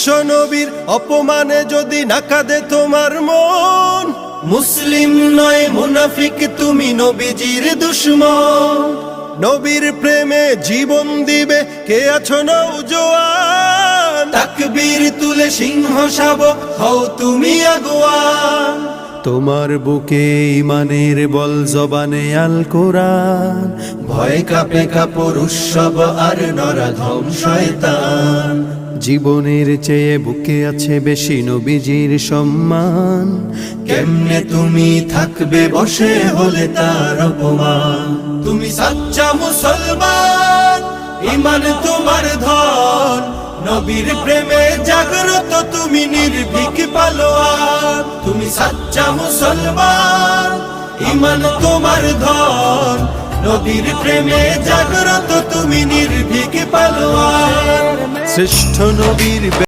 বিশ্ব নবীর অপমানে যদি না কাঁদে তোমার মন, মুসলিম নয় মুনাফিক তুমি, নবীজির দুশমন। নবীর প্রেমে জীবন দিবে কে আছো নওজোয়ান, তাকবীর তুলে সিংহ শাবক হও তুমি আগুয়ান। তোমার বুকে ইমানের বল, জবানে আল কোরআন, ভয় কাঁপে কাপড় উৎসব আর নরাধম শয়তান। জীবনের চেয়ে বুকে আছে বেশি নবীজির সম্মান, কেমনে তুমি থাকবে বসে হলে তার অপমান। তুমি সাচ্চা মুসলমান, ইমান তোমার ধন, নবীর প্রেমে জাগ্রত তুমি নির্ভীক পালোয়ান। তুমি সাচ্চা মুসলমান, ইমান তোমার ধন, নবীর প্রেমে জাগ্রত তুমি নির্ভীক পালোয়ান। শ্রেষ্ঠ নবীর